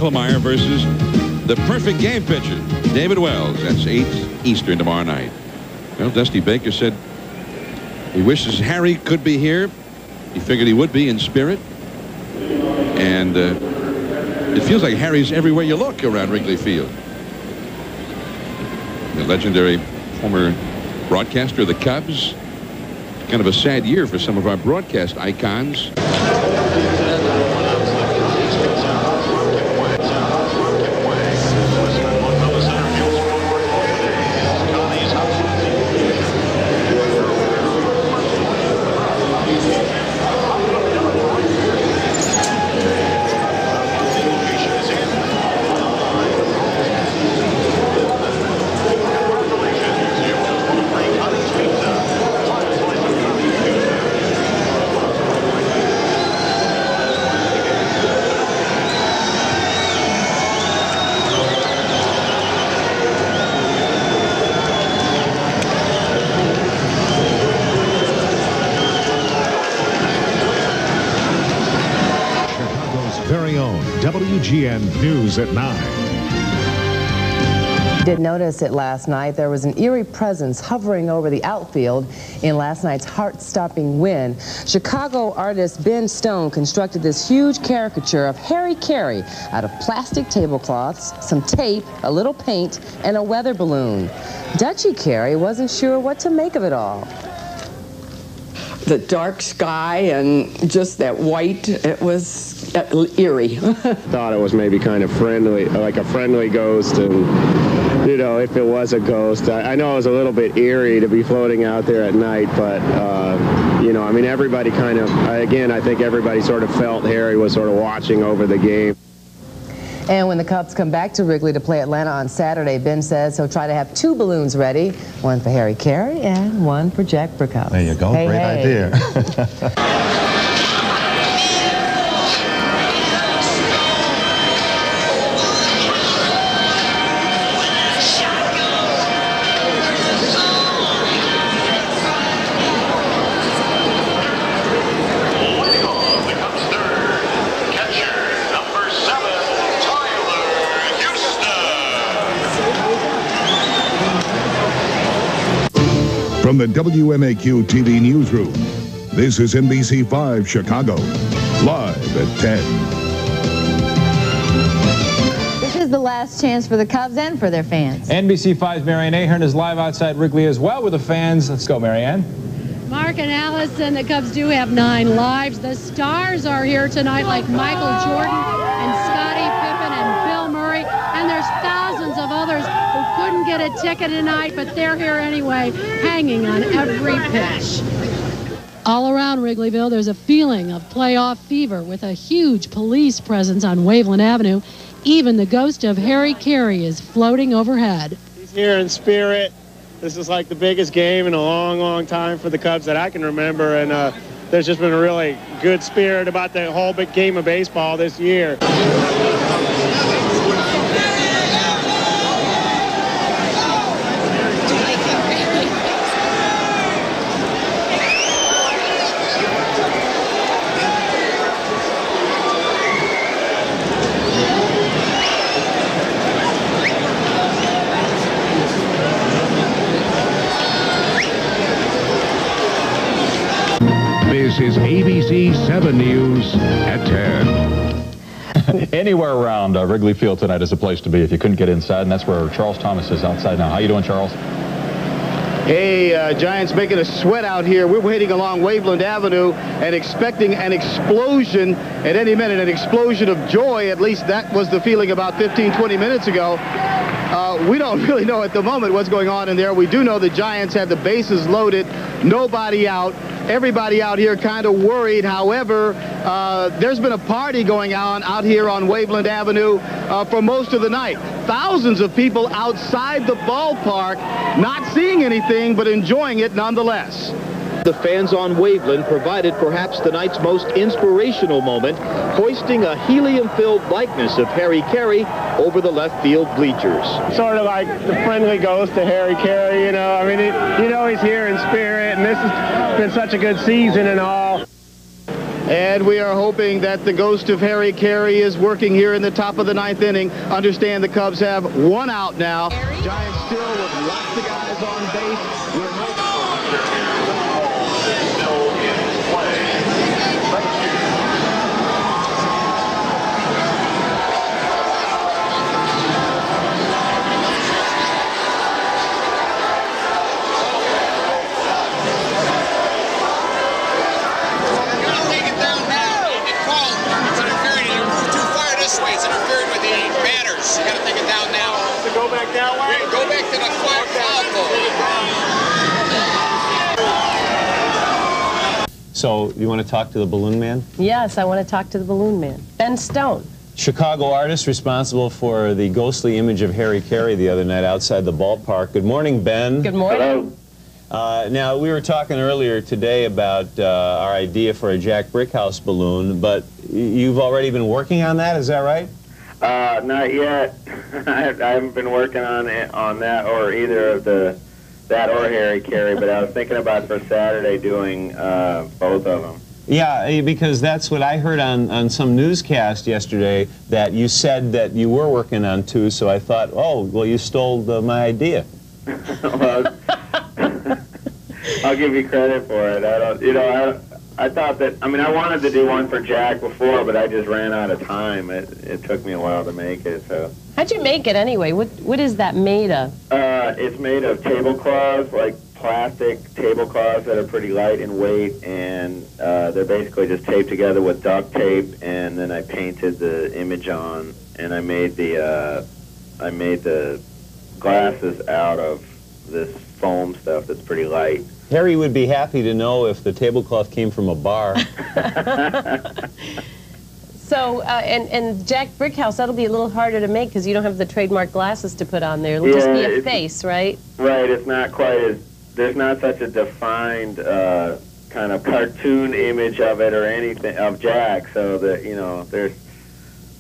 Stottlemyre versus the perfect game pitcher, David Wells. That's 8 Eastern tomorrow night. Well, Dusty Baker said he wishes Harry could be here. He figured he would be in spirit. And it feels like Harry's everywhere you look around Wrigley Field. The legendary former broadcaster of the Cubs. Kind of a sad year for some of our broadcast icons. Very own WGN News at 9. Did notice it last night. There was an eerie presence hovering over the outfield in last night's heart-stopping win. Chicago artist Ben Stone constructed this huge caricature of Harry Carey out of plastic tablecloths, some tape, a little paint, and a weather balloon. Dutchie Carey wasn't sure what to make of it all. The dark sky and just that white, it was eerie. Thought it was maybe kind of friendly, like a friendly ghost, and you know, if it was a ghost, I know it was a little bit eerie to be floating out there at night, but you know, I mean, everybody kind of, again, I think everybody sort of felt Harry was sort of watching over the game. And when the Cubs come back to Wrigley to play Atlanta on Saturday, Ben says he'll try to have 2 balloons ready, one for Harry Carey and one for Jack Burkhouse. There you go. Hey, great hey. idea. From the WMAQ TV newsroom, this is NBC5 Chicago, live at 10. This is the last chance for the Cubs and for their fans. NBC5's Marianne Ahern is live outside Wrigley as well with the fans. Let's go, Marianne. Mark and Allison, the Cubs do have 9 lives. The stars are here tonight, like Michael Jordan and Scottie Pippen and Bill Murray, and there's thousands of others who couldn't get a ticket tonight, but they're here anyway, hanging on every pitch. All around Wrigleyville, there's a feeling of playoff fever with a huge police presence on Waveland Avenue. Even the ghost of Harry Carey is floating overhead. He's here in spirit. This is like the biggest game in a long, long time for the Cubs that I can remember, and there's just been a really good spirit about the whole big game of baseball this year. This is ABC 7 News at 10. Anywhere around Wrigley Field tonight is a place to be if you couldn't get inside, and that's where Charles Thomas is outside now. How you doing, Charles? Hey, Giants making a sweat out here. We're waiting along Waveland Avenue and expecting an explosion at any minute, an explosion of joy. At least that was the feeling about 15, 20 minutes ago. We don't really know at the moment what's going on in there. We do know the Giants have the bases loaded, nobody out. Everybody out here kind of worried. However, there's been a party going on out here on Waveland Avenue for most of the night. Thousands of people outside the ballpark not seeing anything but enjoying it nonetheless. The fans on Waveland provided perhaps the night's most inspirational moment, hoisting a helium-filled likeness of Harry Carey over the left field bleachers. Sort of like the friendly ghost of Harry Carey, you know. I mean, you know he's here in spirit, and this has been such a good season and all. And we are hoping that the ghost of Harry Carey is working here in the top of the 9th inning. Understand the Cubs have 1 out now. Giants still with lots of guys on base. It's interfering with the batters. You got to take it down now. To go back that way? Go back to the flat foul pole. So, you want to talk to the balloon man? Yes, I want to talk to the balloon man. Ben Stone. Chicago artist responsible for the ghostly image of Harry Carey the other night outside the ballpark. Good morning, Ben. Good morning. Hello. Now, we were talking earlier today about our idea for a Jack Brickhouse balloon, but you've already been working on that, is that right? Not yet. I haven't been working on that or either of that or Harry Carey, but I was thinking about for Saturday doing both of them. Yeah, because that's what I heard on some newscast yesterday, that you said that you were working on 2, so I thought, oh, well, you stole my idea. Well, I'll give you credit for it. I thought that, I mean, I wanted to do one for Jack before, but I just ran out of time. It took me a while to make it, so. How'd you make it anyway? What is that made of? It's made of tablecloths, like plastic tablecloths that are pretty light in weight, and they're basically just taped together with duct tape, and then I painted the image on, and I made the glasses out of this foam stuff that's pretty light. Harry would be happy to know if the tablecloth came from a bar. So, and Jack Brickhouse, that'll be a little harder to make because you don't have the trademark glasses to put on there. It'll just be a face, right? Right, it's not quite as, there's not such a defined kind of cartoon image of it or anything, of Jack, so that, you know, it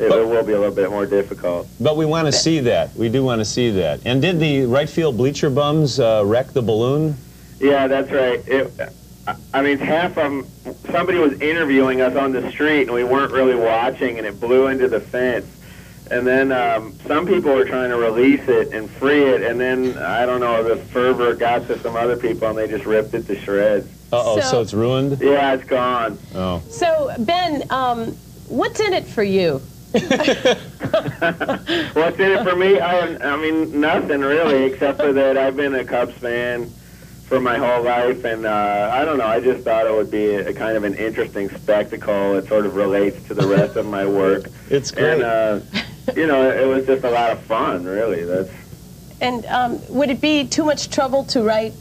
will be a little bit more difficult. But we want to see that. We do want to see that. And did the right field bleacher bums wreck the balloon? Yeah, that's right. I mean, half of them, somebody was interviewing us on the street, and we weren't really watching, and it blew into the fence. And then some people were trying to release it and free it, and then, I don't know, the fervor got to some other people, and they just ripped it to shreds. Uh-oh, so it's ruined? Yeah, it's gone. Oh. So, Ben, what's in it for you? What's in it for me? I mean, nothing really, except for that I've been a Cubs fan for my whole life, and I don't know, I just thought it would be a kind of an interesting spectacle. It sort of relates to the rest of my work. It's great. And, you know, it was just a lot of fun, really. And would it be too much trouble to write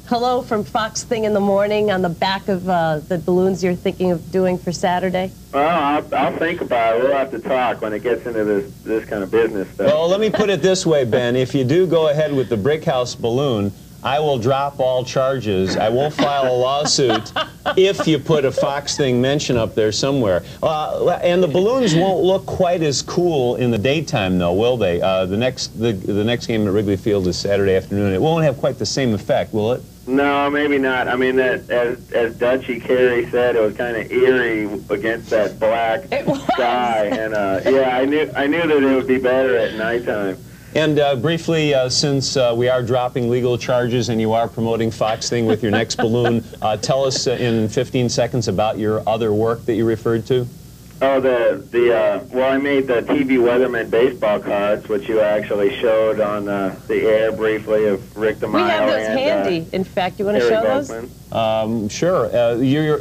hello from Fox Thing in the Morning on the back of the balloons you're thinking of doing for Saturday? Well, I'll think about it. We'll have to talk when it gets into this kind of business stuff. Well, let me put it this way, Ben. If you do go ahead with the Brickhouse balloon, I will drop all charges. I won't file a lawsuit if you put a Fox Thing mention up there somewhere. And the balloons won't look quite as cool in the daytime, though, will they? The next game at Wrigley Field is Saturday afternoon. It won't have quite the same effect, will it? No, maybe not. I mean, as Dutchie Carey said, it was kind of eerie against that black sky, and yeah, I knew that it would be better at nighttime. And briefly, since we are dropping legal charges and you are promoting Fox Thing with your next balloon, tell us in 15 seconds about your other work that you referred to. Oh, well, I made the TV Weatherman baseball cards, which you actually showed on the air briefly of Rick DeMaio. We have those and, handy. In fact, you want to show those? Sure.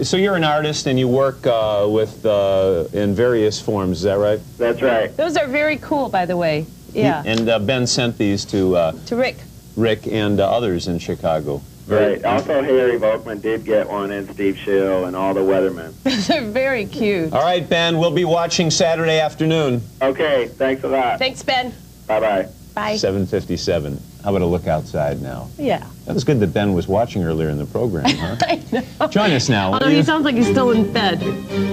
So you're an artist and you work in various forms, is that right? That's right. Those are very cool, by the way. Yeah. And Ben sent these to Rick. Rick and others in Chicago. Right. Also, Harry Volkman did get one, and Steve Schill, and all the weathermen. They're very cute. All right, Ben, we'll be watching Saturday afternoon. Okay, thanks a lot. Thanks, Ben. Bye-bye. Bye. 7:57. How about a look outside now? Yeah. That was good that Ben was watching earlier in the program, huh? I know. Join us now. Although he sounds like he's still in bed.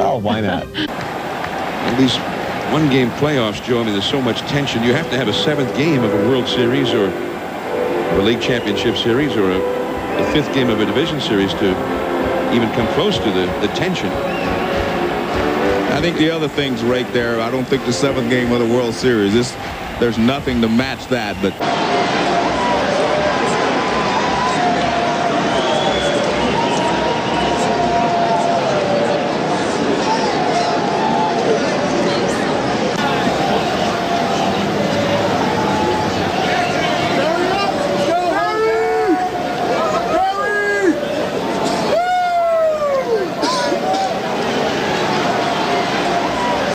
Oh, why not? At least one-game playoffs, Joe, I mean, there's so much tension. You have to have a 7th game of a World Series or a League Championship Series or the 5th game of a division series to even come close to the tension. think the other things right there, I don't think the 7th game of the World Series, there's nothing to match that. But